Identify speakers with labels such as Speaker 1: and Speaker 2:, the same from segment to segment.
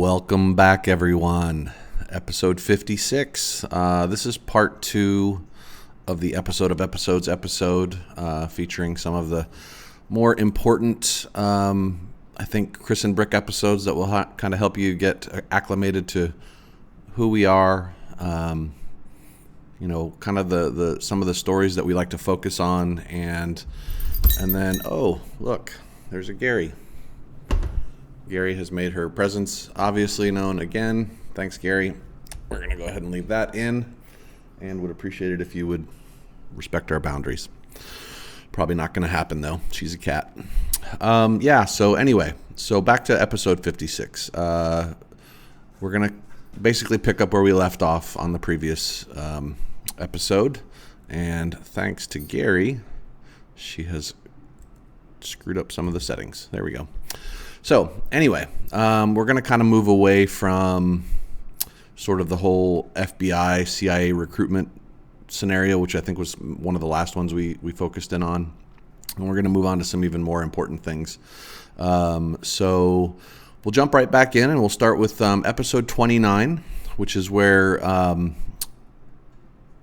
Speaker 1: Welcome back, everyone. Episode 56. This is part 2 of the episode featuring some of the more important, I think, ChrisandBrick episodes that will kind of help you get acclimated to who we are, kind of the some of the stories that we like to focus on, and then, oh, look, there's a Gary. Gary has made her presence obviously known again. Thanks, Gary. We're going to go ahead and leave that in and would appreciate it if you would respect our boundaries. Probably not going to happen, though. She's a cat. So back to episode 56. We're going to basically pick up where we left off on the previous episode. And thanks to Gary, she has screwed up some of the settings. There we go. So anyway, we're going to kind of move away from sort of the whole FBI, CIA recruitment scenario, which I think was one of the last ones we focused in on. And we're going to move on to some even more important things. So we'll jump right back in and we'll start with episode 29, which is where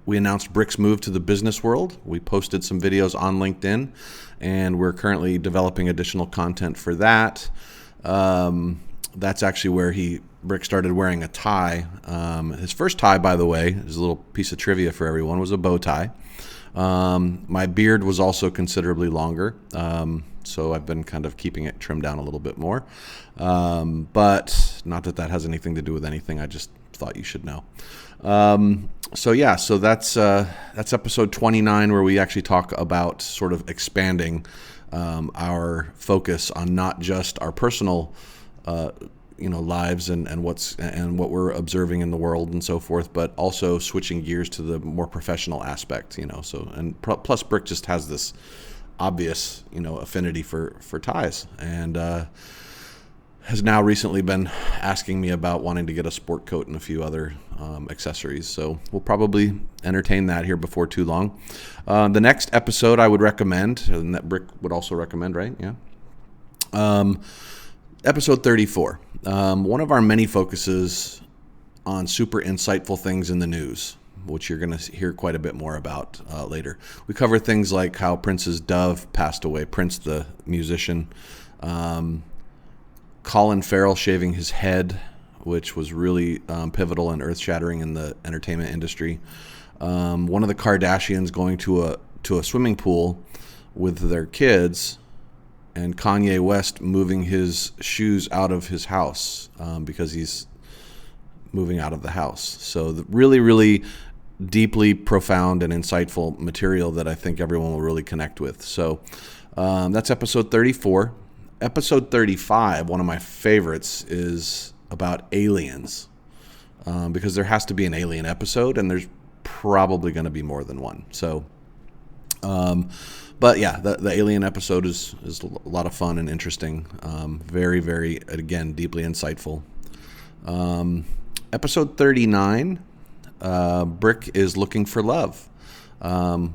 Speaker 1: we announced Brick's move to the business world. We posted some videos on LinkedIn, and we're currently developing additional content for that. That's actually where Brick started wearing a tie. His first tie, by the way, is a little piece of trivia for everyone, was a bow tie. My beard was also considerably longer, so I've been kind of keeping it trimmed down a little bit more. But not that has anything to do with anything. I just thought you should know. So that's episode 29, where we actually talk about sort of expanding our focus on not just our personal lives and what we're observing in the world and so forth, but also switching gears to the more professional aspect. Plus Brick just has this obvious affinity for ties, and has now recently been asking me about wanting to get a sport coat and a few other accessories. So we'll probably entertain that here before too long. The next episode I would recommend, and that Brick would also recommend, right? Yeah. Episode 34. One of our many focuses on super insightful things in the news, which you're going to hear quite a bit more about later. We cover things like how Prince's dove passed away, Prince the musician, Colin Farrell shaving his head, which was really pivotal and earth-shattering in the entertainment industry. One of the Kardashians going to a swimming pool with their kids, and Kanye West moving his shoes out of his house because he's moving out of the house. So the really, really deeply profound and insightful material that I think everyone will really connect with. So that's episode 34. Episode 35, one of my favorites, is about aliens, because there has to be an alien episode, and there's probably going to be more than one. So, but yeah, the alien episode is a lot of fun and interesting. Very, very, again, deeply insightful. Episode 39, Brick is looking for love. You're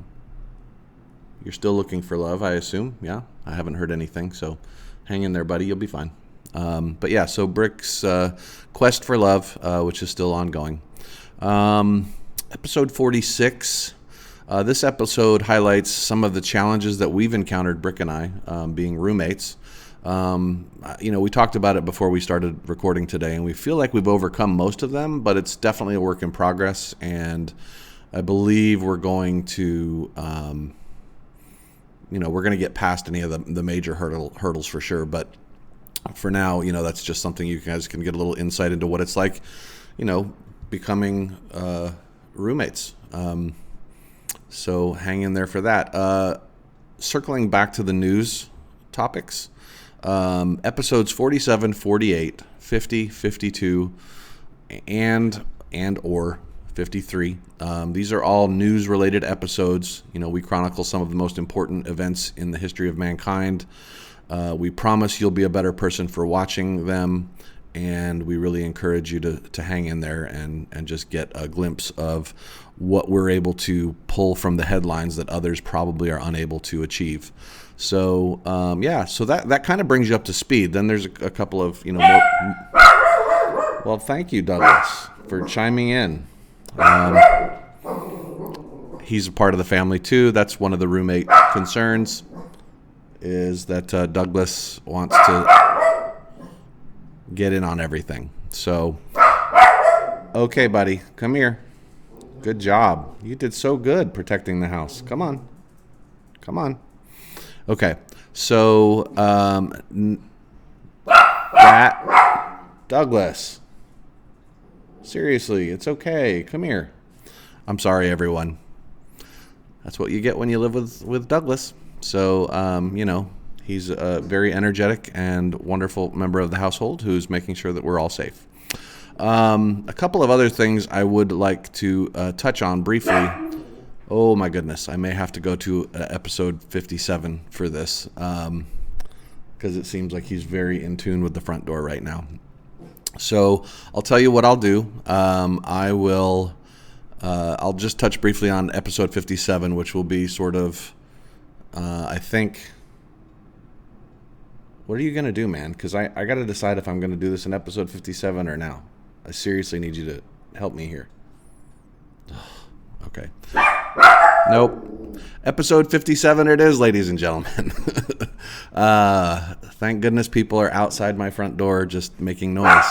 Speaker 1: still looking for love, I assume. Yeah, I haven't heard anything, so hang in there, buddy. You'll be fine. But yeah, so Brick's quest for love, which is still ongoing. Episode 46. This episode highlights some of the challenges that we've encountered, Brick and I, being roommates. We talked about it before we started recording today, and we feel like we've overcome most of them, but it's definitely a work in progress, and I believe we're going to we're going to get past any of the major hurdles for sure. But for now, that's just something you guys can get a little insight into what it's like, becoming roommates. So hang in there for that. Circling back to the news topics, episodes 47, 48, 50, 52, and or 53. These are all news-related episodes. We chronicle some of the most important events in the history of mankind. We promise you'll be a better person for watching them, and we really encourage you to hang in there and just get a glimpse of what we're able to pull from the headlines that others probably are unable to achieve. So so that kind of brings you up to speed. Then there's a couple of more Well, thank you, Douglas, for chiming in. He's a part of the family, too. That's one of the roommate concerns, is that Douglas wants to get in on everything. So, okay, buddy, come here. Good job. You did so good protecting the house. Come on. Come on. Okay, so that Douglas. Seriously, it's okay. Come here. I'm sorry, everyone. That's what you get when you live with Douglas. So, he's a very energetic and wonderful member of the household who's making sure that we're all safe. A couple of other things I would like to touch on briefly. Oh, my goodness. I may have to go to episode 57 for this because it seems like he's very in tune with the front door right now. So I'll tell you what I'll do. I'll just touch briefly on episode 57, which will be sort of, I think, what are you going to do, man? Because I got to decide if I'm going to do this in episode 57 or now. I seriously need you to help me here. Okay. Nope. Episode 57 it is, ladies and gentlemen. Thank goodness people are outside my front door just making noise.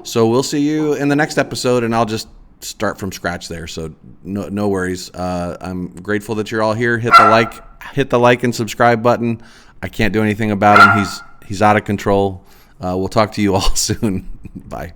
Speaker 1: So we'll see you in the next episode, and I'll just start from scratch there. So no worries. I'm grateful that you're all here. Hit the like and subscribe button. I can't do anything about him. He's out of control. We'll talk to you all soon. Bye.